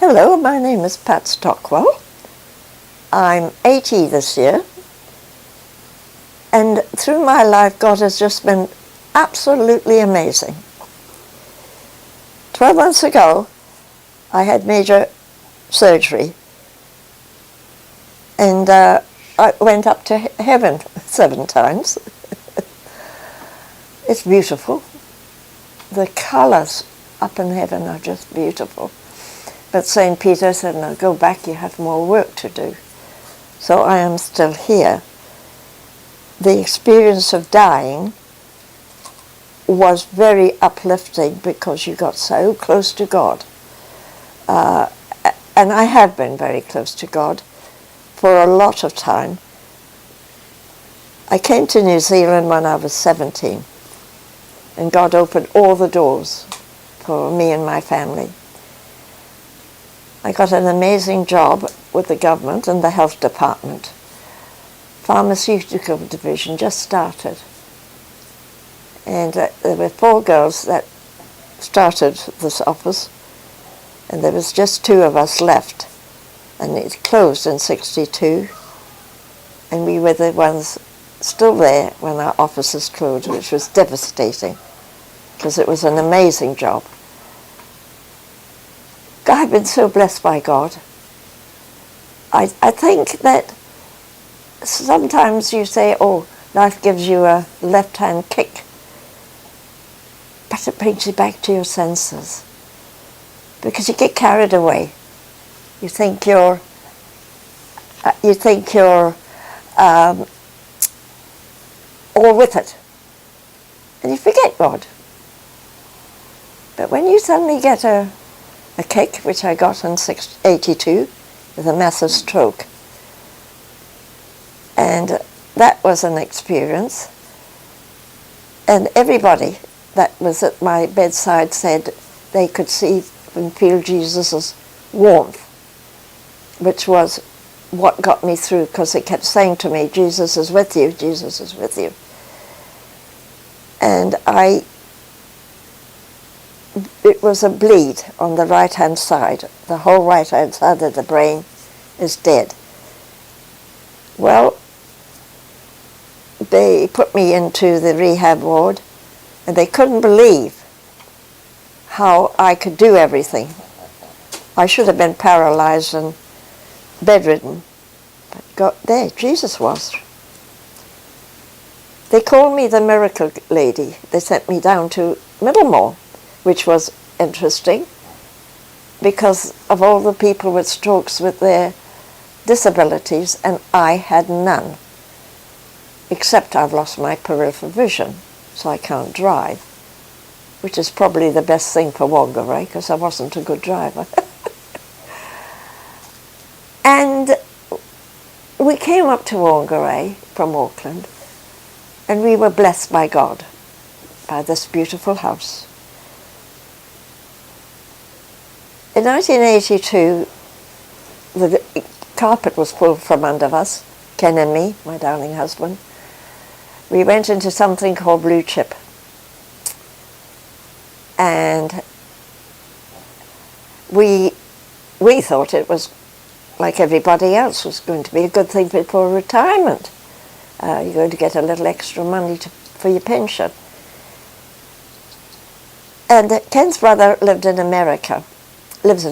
Hello, my name is Pat Stockwell. I'm 80 this year, and through my life God has just been absolutely amazing. 12 months ago I had major surgery, and I went up to heaven 7 times. It's beautiful. The colours up in heaven are just beautiful. But St. Peter said, no, go back, you have more work to do. So I am still here. The experience of dying was very uplifting because you got so close to God. And I have been very close to God for a lot of time. I came to New Zealand when I was 17, and God opened all the doors for me and my family. I got an amazing job with the government and the health department. Pharmaceutical division just started. And there were 4 girls that started this office, and there was just 2 of us left. And it closed in '62, and we were the ones still there when our offices closed, which was devastating, because it was an amazing job. I've been so blessed by God. I think that sometimes you say, oh, life gives you a left-hand kick, but it brings you back to your senses, because you get carried away. You think you're all with it, and you forget God. But when you suddenly get a kick, which I got in '82 with a massive stroke, and that was an experience, and everybody that was at my bedside said they could see and feel Jesus' warmth, which was what got me through, because it kept saying to me, Jesus is with you, Jesus is with you. And it was a bleed on the right-hand side. The whole right-hand side of the brain is dead. Well, they put me into the rehab ward, and they couldn't believe how I could do everything. I should have been paralyzed and bedridden, but there Jesus was. They called me the miracle lady. They sent me down to Middlemore, which was interesting because of all the people with strokes with their disabilities, and I had none, except I've lost my peripheral vision, so I can't drive, which is probably the best thing for Whangarei, because I wasn't a good driver. And we came up to Whangarei from Auckland, and we were blessed by God, by this beautiful house. In 1982, the carpet was pulled from under us, Ken and me, my darling husband. We went into something called Blue Chip. And we thought it was, like everybody else, was going to be a good thing for retirement. You're going to get a little extra money for your pension. And Ken's brother lives in America, bless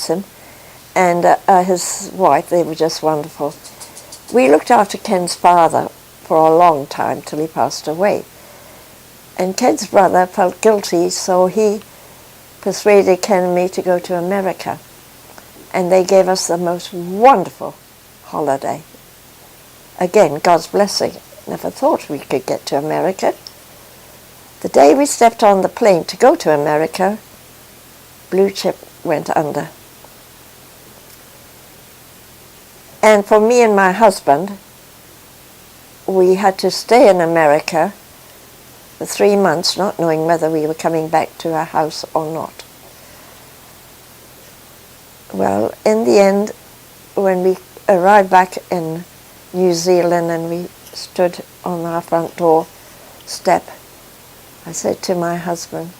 him, and his wife, they were just wonderful. We looked after Ken's father for a long time till he passed away. And Ken's brother felt guilty, so he persuaded Ken and me to go to America. And they gave us the most wonderful holiday. Again, God's blessing. Never thought we could get to America. The day we stepped on the plane to go to America, Blue Chip went under. And for me and my husband, we had to stay in America for 3 months, not knowing whether we were coming back to our house or not. Well, in the end, when we arrived back in New Zealand and we stood on our front door step, I said to my husband,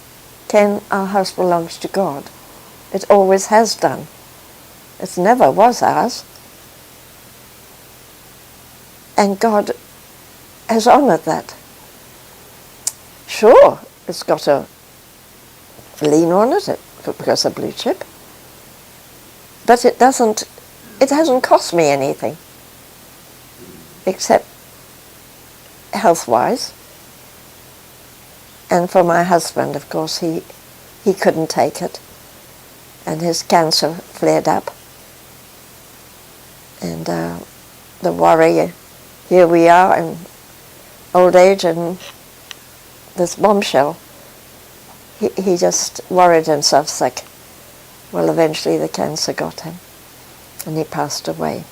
Ken, our house belongs to God. It always has done. It never was ours. And God has honoured that. Sure, it's got a lien on it because of blue chip. But it hasn't cost me anything. Except health-wise. And for my husband, of course, he couldn't take it. And his cancer flared up. And the worry, here we are in old age and this bombshell. He just worried himself sick. Well, eventually the cancer got him and he passed away.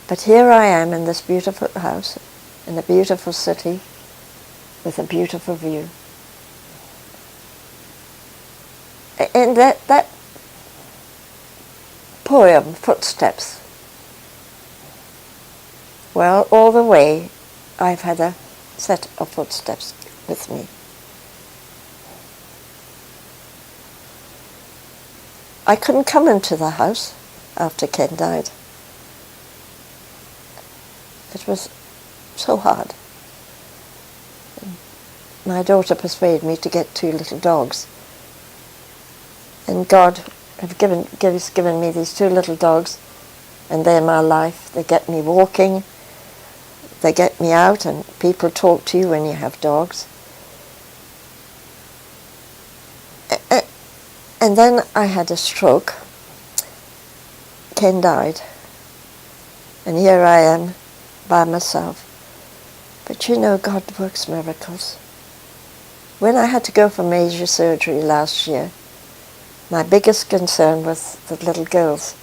But here I am in this beautiful house, in a beautiful city, with a beautiful view. And that poem, Footsteps, well, all the way I've had a set of footsteps with me. I couldn't come into the house after Ken died. It was so hard. My daughter persuaded me to get 2 little dogs. And God has given me these 2 little dogs, and they're my life. They get me walking, they get me out, and people talk to you when you have dogs. And then I had a stroke. Ken died. And here I am by myself. But you know, God works miracles. When I had to go for major surgery last year, my biggest concern was the little girls.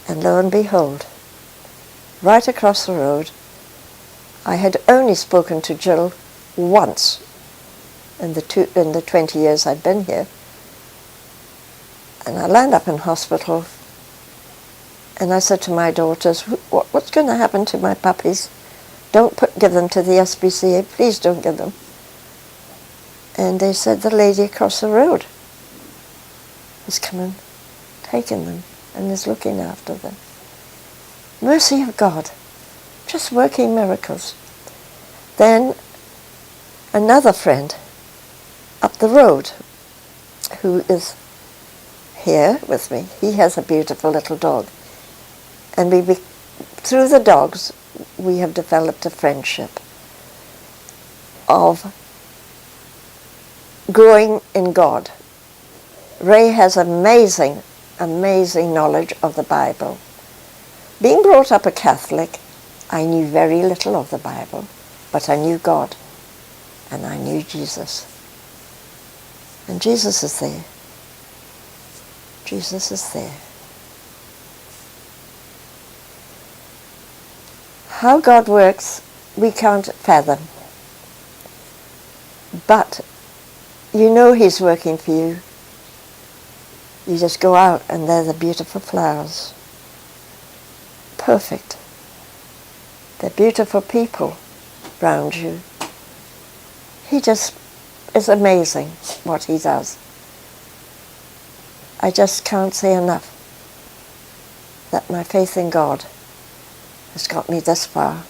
And lo and behold, right across the road, I had only spoken to Jill once in the 20 years I'd been here. And I landed up in hospital, and I said to my daughters, what's going to happen to my puppies? Don't give them to the SPCA, please don't give them. And they said the lady across the road has come and taken them and is looking after them. Mercy of God, just working miracles. Then another friend up the road who is here with me, he has a beautiful little dog. And through the dogs, we have developed a friendship of growing in God. Ray has amazing, amazing knowledge of the Bible. Being brought up a Catholic, I knew very little of the Bible, but I knew God, and I knew Jesus. And Jesus is there. Jesus is there. How God works, we can't fathom. But you know He's working for you. You just go out and there are the beautiful flowers. Perfect. They're beautiful people around you. He just is amazing what He does. I just can't say enough that my faith in God has got me this far.